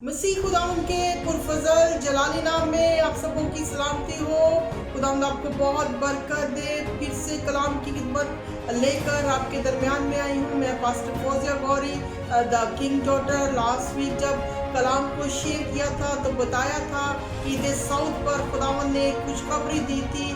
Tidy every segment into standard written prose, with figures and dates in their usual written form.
मसीह खुदावंद के पुरफजल जलाली नाम में आप सबों की सलामती हो। खुदावंद आपको बहुत बरकत दे। फिर से कलाम की खिदमत लेकर आपके दरमियान में आई हूँ। मैं pastor Fauzia Gauri the king daughter. Last week जब कलाम को शेयर किया था तो बताया था कि ईद साउथ पर खुदावंद ने खुशखबरी दी थी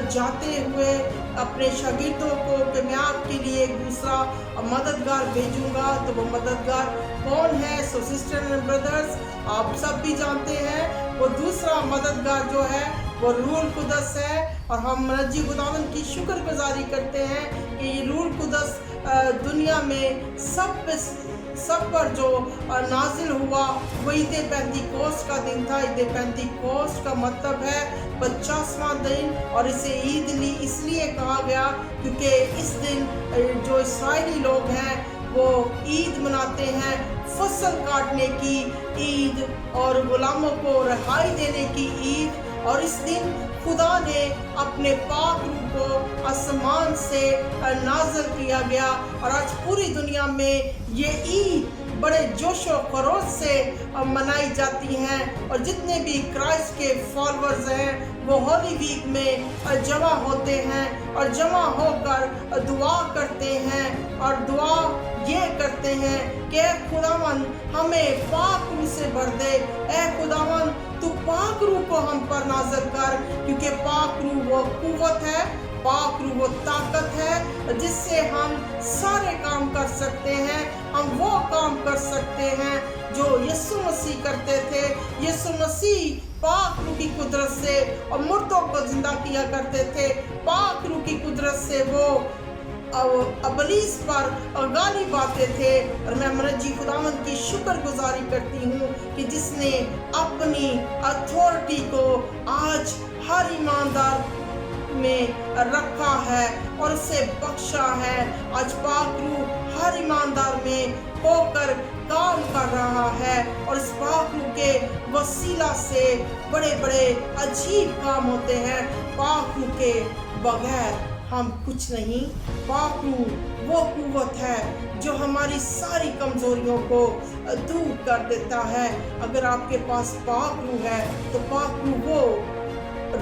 जाते हुए अपने शागिर्दों को कि मैं आपके लिए एक दूसरा मददगार भेजूंगा। तो वो मददगार कौन है? सो सिस्टर एंड ब्रदर्स, आप सब भी जानते हैं वो दूसरा मददगार जो है वो रूहुल कुदस है। और हम रजी खुदावंद की शुक्रगुजारी करते हैं कि ये रूहुल कुदस दुनिया में सब पर जो नाजिल हुआ वो ईद पेंतीकोस्त का दिन था। ईद पेंतीकोस्त का मतलब है 50वां दिन, और इसे ईद इसलिए कहा गया क्योंकि इस दिन जो इस्राएली लोग हैं वो ईद मनाते हैं, फसल काटने की ईद और गुलामों को रिहाई देने की ईद। और इस दिन खुदा ने अपने पाक रूह को आसमान से नाज़िल किया गया, और आज पूरी दुनिया में ये ईद बड़े जोश और खरोश से मनाई जाती हैं। और जितने भी क्राइस्ट के फॉलोअर्स हैं वो होली वीक में जमा होते हैं और जमा होकर दुआ करते हैं, और दुआ ये करते हैं कि ऐ खुदावन हमें पाक रूह से भर दे। ऐ खुदावन तू पाक रूह को हम पर नाज़िल कर, क्योंकि पाक रूह वो कुव्वत है, पाक रूह वो ताकत है जिससे हम सारे काम कर सकते हैं। हम वो काम कर सकते हैं जो यीशु मसीह करते थे। यीशु मसीह पाक रूह की कुदरत से और मुर्दों को जिंदा किया करते थे। पाक रूह की कुदरत से वो अबलीस पर गालिब आते थे। और मैं मरजी खुदावंद की शुक्रगुजारी करती हूँ कि जिसने अपनी अथॉरिटी को आज हर ईमानदार में रखा है और उसे बख्शा है। आज पाक रूह हर ईमानदार में होकर काम कर रहा है, और इस पाक रूह के वसीला से बड़े बड़े अजीब काम होते हैं। पाक रूह के बगैर हम कुछ नहीं। पाक रूह वो कुव्वत है जो हमारी सारी कमजोरियों को दूर कर देता है। अगर आपके पास पाक रूह है तो पाक रूह वो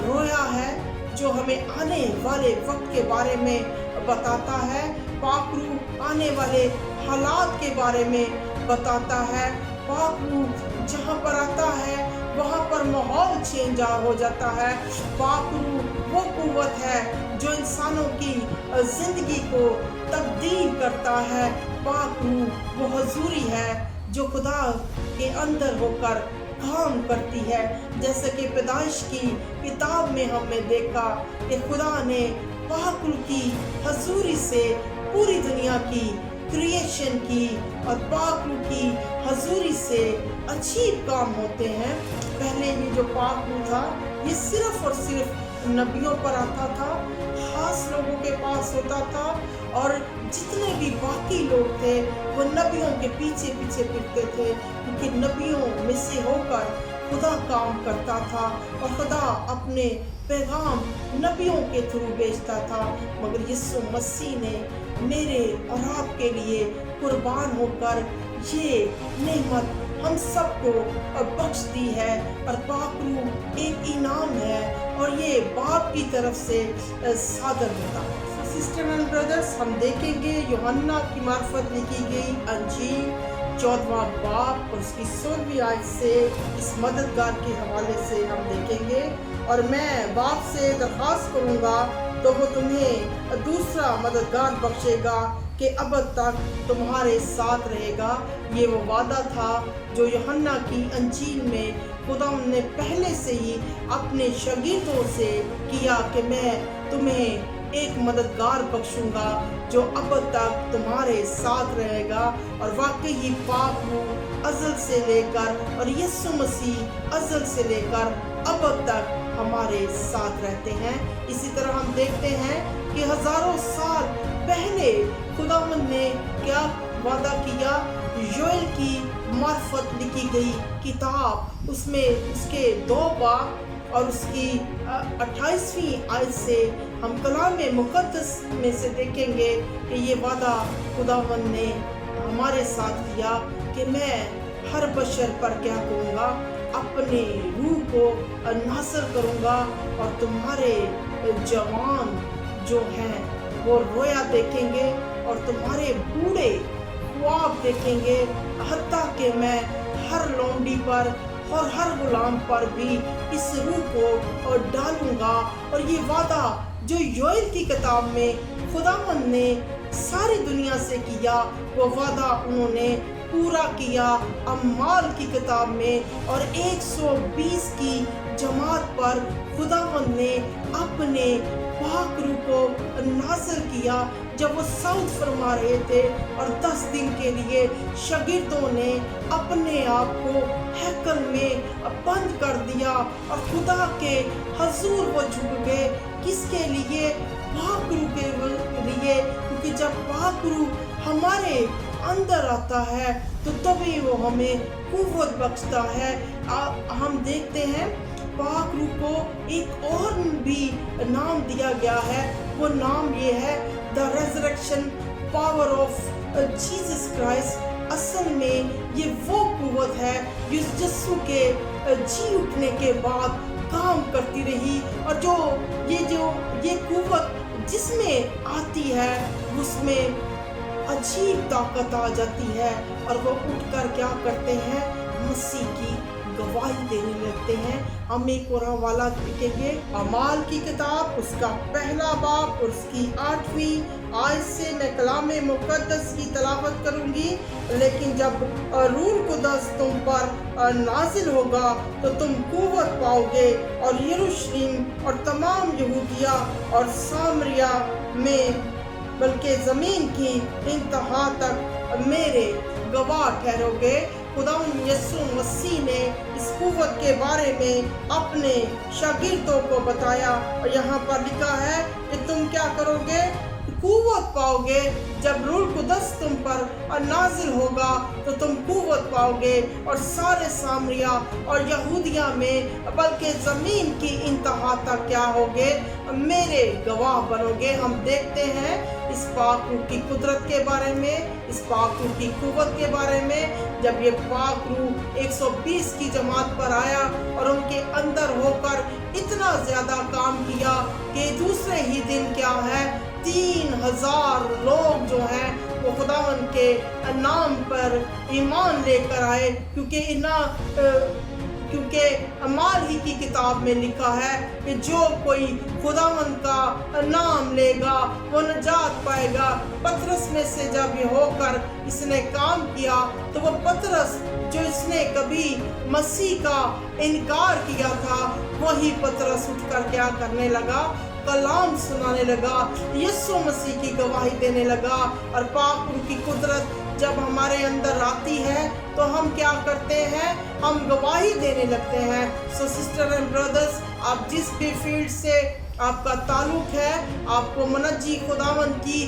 रोया है जो हमें आने वाले वक्त के बारे में बताता है। पाक रूह आने वाले हालात के बारे में बताता है। पाक रूह जहाँ पर आता है वहाँ पर माहौल चेंज हो जाता है। पाक रूह वो कुव्वत है जो इंसानों की जिंदगी को तब्दील करता है। पाक रूह वो हजूरी है जो खुदा के अंदर होकर काम करती है। जैसे कि पैदाइश की किताब में हमने देखा कि खुदा ने पाक रूह की हजूरी से पूरी दुनिया की क्रिएशन की, और पाक रूह की हजूरी से अजीब काम होते हैं। पहले ये जो पाक रूह था ये सिर्फ और सिर्फ नबियों पर आता था, खास लोगों के पास होता था, और जितने भी बाकी लोग थे वो नबियों के पीछे पीछे फिरते थे, क्योंकि नबियों में से होकर खुदा काम करता था और खुदा अपने पैगाम नबियों के थ्रू भेजता था। मगर यीशु मसीह ने मेरे और आपके लिए कुर्बान होकर ये नेमत हम सबको बख्श दी है। और पाक रूह एक इनाम है और ये बाप की तरफ से सादर होता है। सिस्टर एंड ब्रदर्स, हम देखेंगे यूहन्ना की मार्फत लिखी गई अंजील 14वां बाब और उसकी 16वीं आयत से इस मददगार के हवाले से हम देखेंगे। और मैं बाप से दरख्वास्त करूँगा तो वो तुम्हें दूसरा मददगार बख्शेगा कि अब तक तुम्हारे साथ रहेगा। ये वो वादा था जो यूहन्ना की अंजील में खुदा ने पहले से ही अपने शागिर्दों से किया कि मैं तुम्हें एक मददगार बख्शूंगा जो अब तक तुम्हारे साथ रहेगा। और वाकई ही पाक रूह अज़ल से लेकर और यीशु मसीह अज़ल से लेकर अब तक हमारे साथ रहते हैं। इसी तरह हम देखते हैं कि हजारों साल पहले खुदावंद ने क्या वादा किया? योएल की मार्फत लिखी गई किताब, उसमें उसके 2 बाब और उसकी 28वीं आयत से हम कलाम मुक़द्दस में से देखेंगे कि ये वादा खुदावंद ने हमारे साथ किया कि मैं हर बशर पर क्या करूँगा, अपने रूह को नाज़िल करूँगा और तुम्हारे जवान जो हैं वो रोया देखेंगे और तुम्हारे बूढ़े ख्वाब देखेंगे। हत्ता कि मैं हर लौंडी पर और हर गुलाम पर भी इस रूह को डालूंगा। और ये वादा जो योएल की किताब में खुदावंद ने सारी दुनिया से किया, वो वादा उन्होंने पूरा किया अम्माल की किताब में। और 120 की जमात पर खुदावंद ने अपने पाक रूह को नाज़िल किया जब वो सऊद फरमा रहे थे। और 10 दिन के लिए शागिर्दों ने अपने आप को हैकल में बंद कर दिया और खुदा के हजूर वो झुक गए। किसके लिए? पाक रूह के लिए, क्योंकि जब पाक रूह हमारे अंदर आता है तो तभी वो हमें कुव्वत बख्शता है। हम देखते हैं पाक रूह को एक और भी नाम दिया गया है, वो नाम ये है the resurrection power of Jesus Christ. असल में ये वो कुव्वत है जो यीशु के जी उठने के बाद काम करती रही। और ये कुव्वत जिसमें आती है उसमें अजीब ताकत आ जाती है और वो उठकर क्या करते हैं, मसीह की गवाही देने लगते हैं। हम एक और हवाला देखेंगे, अमाल की किताब उसका पहला बाब और उसकी 8वीं आयत से मैं कलाम मुक़द्दस की तलावत करूंगी। लेकिन जब रूह कुद्दस तुम पर नाजिल होगा तो तुम कुव्वत पाओगे और यरूशलेम और तमाम यहूदिया और सामरिया में बल्कि ज़मीन की इंतहा तक मेरे गवाह ठहरोगे। खुदावंद यीशु मसीह ने इस कुव्वत के बारे में अपने शागिर्दों को बताया और यहाँ पर लिखा है कि तुम क्या करोगे, कुव्वत पाओगे जब रूह कुद्दस तुम पर नाजिल होगा तो तुम कुव्वत पाओगे और सारे सामरिया और यहूदिया में बल्कि ज़मीन की इंतहा तक क्या होगे, मेरे गवाह बनोगे। हम देखते हैं इस पाक रूह की कुदरत के बारे में, इस पाक रूह की कुव्वत के बारे में। जब ये पाक रूह 120 की जमात पर आया और उनके अंदर होकर इतना ज़्यादा काम किया कि दूसरे ही दिन क्या है 3000 लोग जो हैं वो खुदावंद के नाम पर ईमान लेकर आए। क्योंकि अमाल ही की किताब में लिखा है कि जो कोई खुदावंद का नाम लेगा वो नजात पाएगा। पतरस में से जब ये होकर इसने काम किया तो वो पतरस जो इसने कभी मसीह का इनकार किया था, वही पतरस उठकर क्या करने लगा, कलाम सुनाने लगा, यीशु मसीह की गवाही देने लगा। और पाक रूह की कुदरत जब हमारे अंदर आती है तो हम क्या करते हैं, हम गवाही देने लगते हैं। सो सिस्टर एंड ब्रदर्स, आप जिस भी फील्ड से आपका ताल्लुक है, आपको मनज्जी खुदावंद की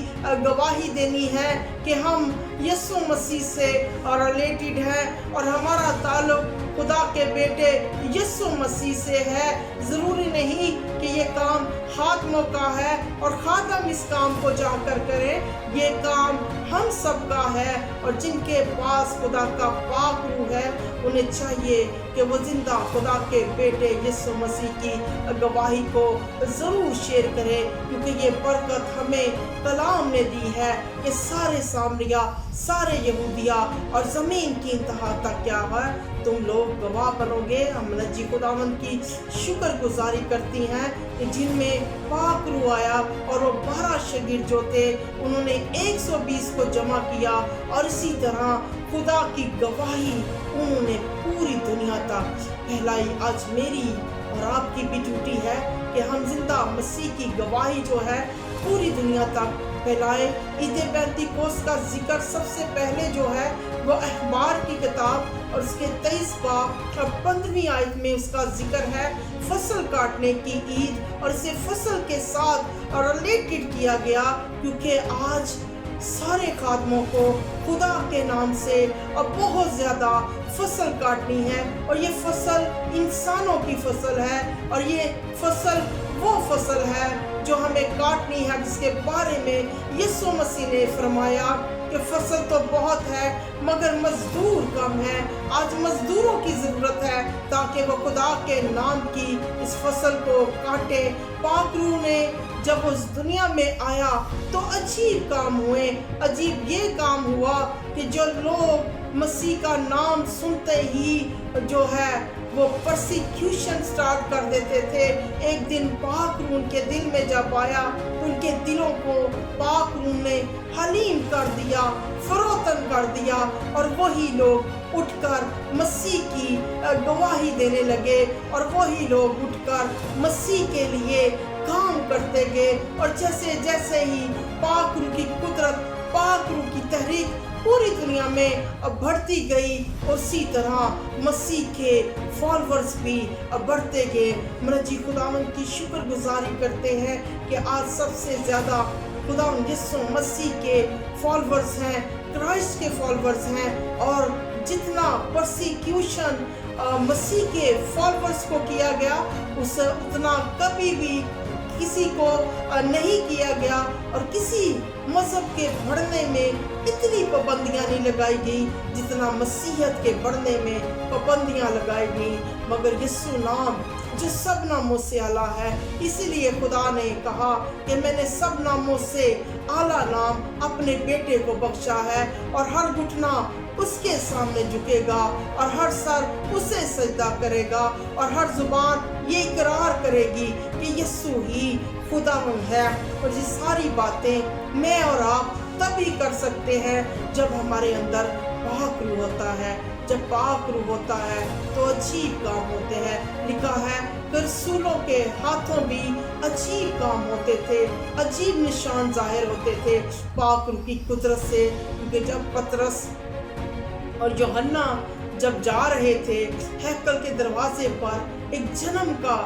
गवाही देनी है कि हम यीशु मसीह से रिलेटेड हैं और हमारा ताल्लुक खुदा के बेटे यीशु मसीह से है। ज़रूरी नहीं कि ये काम खातमों का है और खातम इस काम को जाकर करें, ये काम हम सब का है। और जिनके पास खुदा का पाक रूह है उन्हें चाहिए कि वो जिंदा खुदा के बेटे यीशु मसीह की गवाही को ज़रूर शेयर करें, क्योंकि ये बरकत हमें कलाम ने दी है कि सारे सामरिया, सारे यहूदिया और ज़मीन की इंतहा तक क्या है, तुम लोग गवाह बनोगे। हम मनज्जी खुदावंद की शुक्रगुजारी करती हैं कि जिनमें पाक रूह आया और वो 12 शागिर्द जो थे उन्होंने 120 को जमा किया और इसी तरह खुदा की गवाही उन्होंने पूरी दुनिया तक फैलाई। आज मेरी और आपकी भी ड्यूटी है कि हम जिंदा मसीह की गवाही जो है पूरी दुनिया तक फैलाए। ईद पेंतीकोस्त का जिक्र सबसे पहले जो है वो अखबार की किताब और उसके 23 बाब और 15वीं आयत में उसका जिक्र है फसल काटने की ईद, और इसे फसल के साथ रिलेटेड किया गया क्योंकि आज सारे खादमों को खुदा के नाम से अब बहुत ज़्यादा फसल काटनी है। और ये फसल इंसानों की फसल है और ये फसल वो फसल है जो हमें काटनी है, जिसके बारे में यीशु मसीह ने फरमाया कि फसल तो बहुत है मगर मजदूर कम है। आज मजदूरों की ज़रूरत है ताकि वो खुदा के नाम की इस फसल को काटे। पाक रूह ने जब उस दुनिया में आया तो अजीब काम हुए। अजीब ये काम हुआ कि जो लोग मसीह का नाम सुनते ही जो है वो परसिक्यूशन स्टार्ट कर देते थे। एक दिन पाक रूह उनके दिल में जब आया, उनके दिलों को पाक रूह ने हलीम कर दिया, फरोतन कर दिया, और वही लोग उठकर मसीह की गवाही देने लगे, और वही लोग उठकर मसीह के लिए काम करते गए। और जैसे जैसे ही पाक रूह की कुदरत, पाक रूह की तहरीक पूरी दुनिया में बढ़ती गई, उसी तरह मसीह के फॉलोअर्स भी बढ़ते गए। मेरा जी खुदावन की शुक्रगुजारी करते हैं कि आज सबसे ज़्यादा खुदावन यीशु मसीह के फॉलोअर्स हैं, क्राइस्ट के फॉलोअर्स हैं। और जितना परसिक्यूशन मसीह के फॉलोअर्स को किया गया उससे उतना कभी भी किसी को नहीं किया गया। और किसी मजहब के बढ़ने में इतनी पाबंदियां नहीं लगाई गई जितना मसीहत के बढ़ने में पाबंदियां लगाई गई। मगर यीशु नाम जो सब नामों से आला है, इसीलिए खुदा ने कहा कि मैंने सब नामों से आला नाम अपने बेटे को बख्शा है, और हर घुटना उसके सामने झुकेगा और हर सर उसे सजदा करेगा, और हर जुबान ये इकरार करेगी कि यीशु ही खुदावंद है। और ये सारी बातें मैं और आप तभी कर सकते हैं जब हमारे अंदर पाक रूह होता है। जब पाक रूह होता है तो अजीब काम होते हैं। लिखा है कि रसूलों के हाथों भी अजीब काम होते थे, अजीब निशान जाहिर होते थे पाक रूह की कुदरत से। क्योंकि जब पतरस और यूहन्ना जब जा रहे थे हैकल के दरवाजे पर, एक जन्म का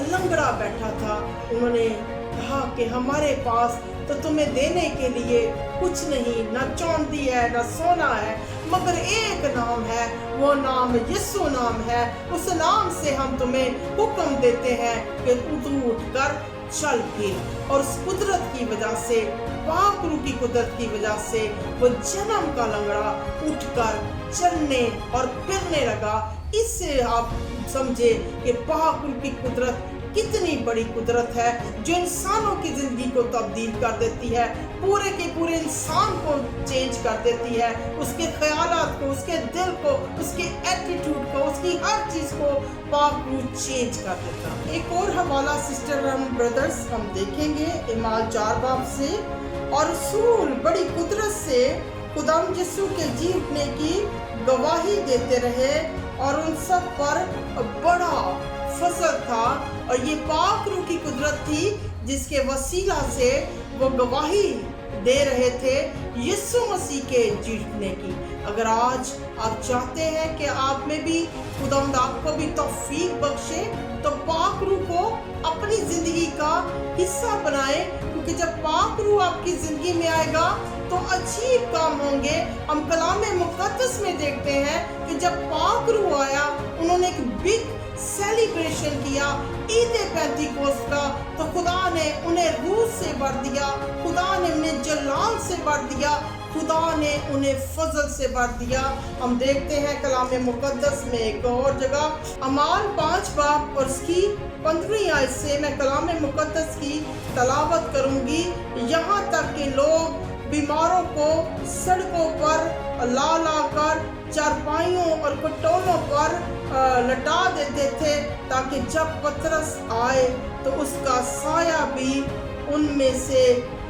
लंगड़ा बैठा था। उन्होंने कहा कि हमारे पास तो तुम्हें देने के लिए कुछ नहीं, ना चांदी है ना सोना है, मगर एक नाम है, वो नाम यीशु नाम है। उस नाम से हम तुम्हें हुक्म देते हैं कि तू उठकर चल फिर। और उस कुदरत की वजह से, पाक रूह की कुदरत की वजह से वो जन्म का लंगड़ा उठकर चलने और फिरने लगा। इससे आप समझे कि पाक रूह की कुदरत कितनी बड़ी कुदरत है जो इंसानों की जिंदगी को तब्दील कर देती है, पूरे के पूरे इंसान को चेंज कर देती है, उसके ख्यालात को, उसके दिल को, उसके एटीट्यूड को, उसकी हर चीज को पाक रूह चेंज कर देता है। एक और हवाला सिस्टर एंड ब्रदर्स हम देखेंगे इमाल 4 बाब से। और रसूल बड़ी कुदरत से खुदाम यीशु के जी उठने की गवाही देते रहे, और उन सब पर बड़ा फजल था। और ये पाक रूह की कुदरत थी जिसके वसीला से वो गवाही दे रहे थे यीशु मसीह के जी उठने की। अगर आज आप चाहते हैं कि आप में भी खुदावंद आपको भी तौफीक बख्शे, तो पाक रूह को अपनी जिंदगी का हिस्सा बनाएं, क्योंकि जब पाक रूह आपकी जिंदगी में आएगा तो अजीब काम होंगे। हम कलाम मुक़द्दस में देखते हैं कि जब पाक रूह आया, उन्होंने एक बिग सेलिब्रेशन किया ईद पेंतीकोस्त का, तो खुदा ने उन्हें रूह से भर दिया, खुदा ने उन्हें जलाल से भर दिया, खुदा ने उन्हें फजल से भर दिया। हम देखते हैं कलाम मुक़द्दस में एक और जगह अमाल 5 बाब और उसकी 15वीं आयत से मैं कलाम मुक़द्दस की तलावत करूंगी। यहाँ तक कि लोग बीमारों को सड़कों पर ला ला कर चारपाइयों और खटोलों पर लटा देते थे, ताकि जब पतरस आए तो उसका साया भी उनमें से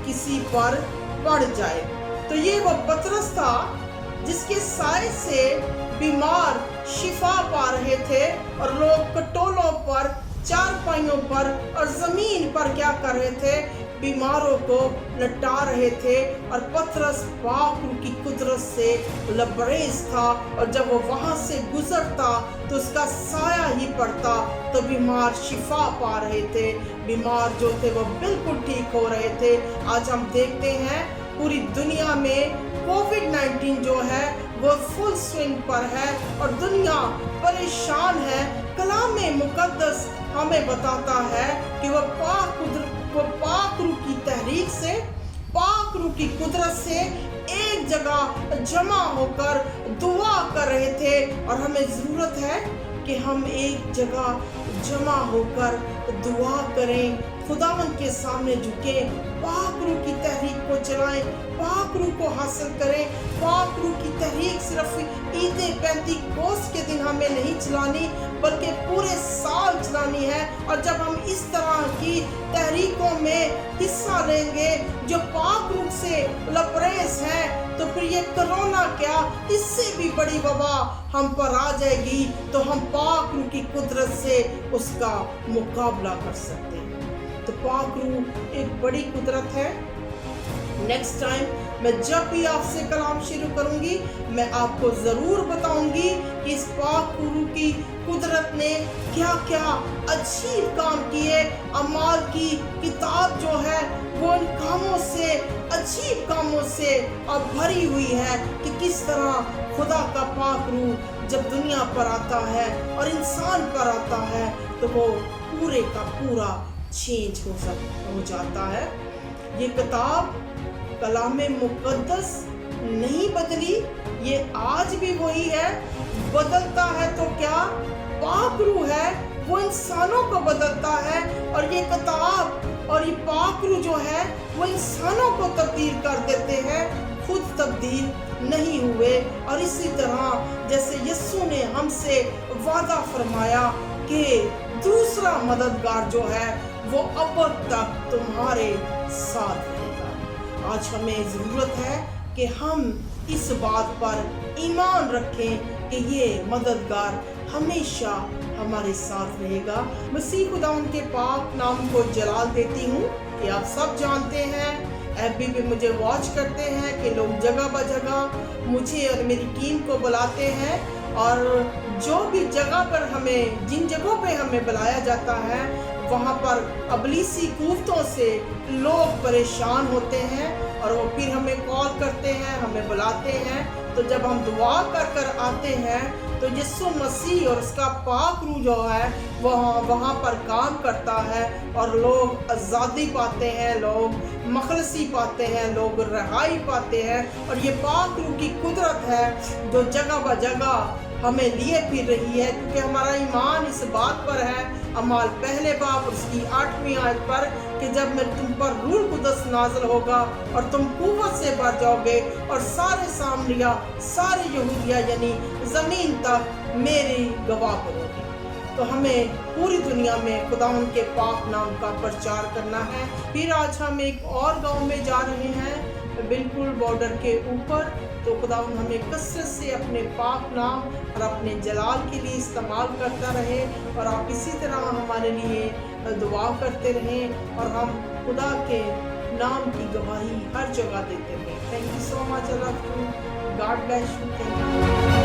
किसी पर पड़ जाए। तो ये वो पतरस था जिसके साए से बीमार शिफा पा रहे थे, और लोग खटोलों पर, चारपाइयों पर और जमीन पर क्या कर रहे थे? बीमारों को लटा रहे थे। और पतरस पाक रूह की कुदरत से लबरेज था, और जब वो वहां से गुजरता तो उसका साया ही पड़ता, तो बीमार शिफा पा रहे थे, बीमार जो थे वो बिल्कुल ठीक हो रहे थे। आज हम देखते हैं पूरी दुनिया में कोविड-19 जो है वो फुल स्विंग पर है और दुनिया परेशान है। कलाम मुक़द्दस हमें बताता है कि वो पाक रूह की तहरीक से, पाक रूह की कुदरत से एक जगह जमा होकर दुआ कर रहे थे, और हमें ज़रूरत है कि हम एक जगह जमा होकर दुआ करें, खुदावंद के सामने झुकें, पाक रूह की तहरीक को चलाएं, पाक रूह को हासिल करें। पाक रूह की तहरीक सिर्फ ईद पेंतीकोस्त के दिन हमें नहीं चलानी, बल्कि पूरे साल चलानी है। और जब हम इस तरह की तहरीकों में हिस्सा लेंगे जो पाक रूह से लबरेज हैं, तो फिर ये कोरोना क्या, इससे भी बड़ी वबा हम पर आ जाएगी, तो हम पाक रूह की कुदरत से उसका मुकाबला कर सकते हैं। तो पाक रूह एक बड़ी कुदरत है। नेक्स्ट टाइम मैं जब भी आपसे कलाम शुरू करूंगी, मैं आपको ज़रूर बताऊंगी कि इस पाक रूह की कुदरत ने क्या क्या अजीब काम किए। अमाल की किताब जो है वो इन कामों से, अजीब कामों से अब भरी हुई है कि किस तरह खुदा का पाक रूह जब दुनिया पर आता है और इंसान पर आता है, तो वो पूरे का पूरा चेंज हो जाता है। ये किताब कलामे मुक़द्दस नहीं बदली, ये आज भी वही है। बदलता है तो क्या, पाक रूह है वो इंसानों को बदलता है, और ये किताब और ये पाक रूह जो है वो इंसानों को तब्दील कर देते हैं, खुद तब्दील नहीं हुए। और इसी तरह जैसे यीशु ने हमसे वादा फरमाया कि दूसरा मददगार जो है वो अब तक तुम्हारे साथ रहेगा। आज हमें ज़रूरत है कि हम इस बात पर ईमान रखें कि ये मददगार हमेशा हमारे साथ रहेगा। मसीह खुदावंद के पाक नाम को जलाल देती हूँ कि आप सब जानते हैं, एफबी पे मुझे वॉच करते हैं कि लोग जगह ब जगह मुझे और मेरी टीम को बुलाते हैं, और जो भी जगह पर हमें, जिन जगहों पे हमें बुलाया जाता है, वहाँ पर अबलीसी कुव्वतों से लोग परेशान होते हैं, और वो फिर हमें कॉल करते हैं, हमें बुलाते हैं। तो जब हम दुआ कर कर आते हैं, तो यीशु मसीह और उसका पाक रूह जो है वहाँ पर काम करता है, और लोग आज़ादी पाते हैं, लोग मखलसी पाते हैं, लोग रहाई पाते हैं। और ये पाक रूह की कुदरत है जो जगह ब जगह हमें लिए फिर रही है, क्योंकि हमारा ईमान इस बात पर है, अमाल पहले बाब उसकी 8वीं आयत पर, कि जब मैं तुम पर रूह कुदस नाज़िल होगा और तुम कुव्वत से भर जाओगे, और सारे सामरिया, सारे यहूदिया यानी ज़मीन तक मेरी गवाह करोगे। तो हमें पूरी दुनिया में खुदावंद के पाक नाम का प्रचार करना है। फिर आज हम एक और गांव में जा रहे हैं, बिल्कुल बॉर्डर के ऊपर। तो खुदावंद हमें कसरत से अपने पाक नाम और अपने जलाल के लिए इस्तेमाल करता रहे, और आप इसी तरह हमारे लिए दुआ करते रहें, और हम खुदा के नाम की गवाही हर जगह देते रहें। Thank you so much. I love you. God bless you. Thank you.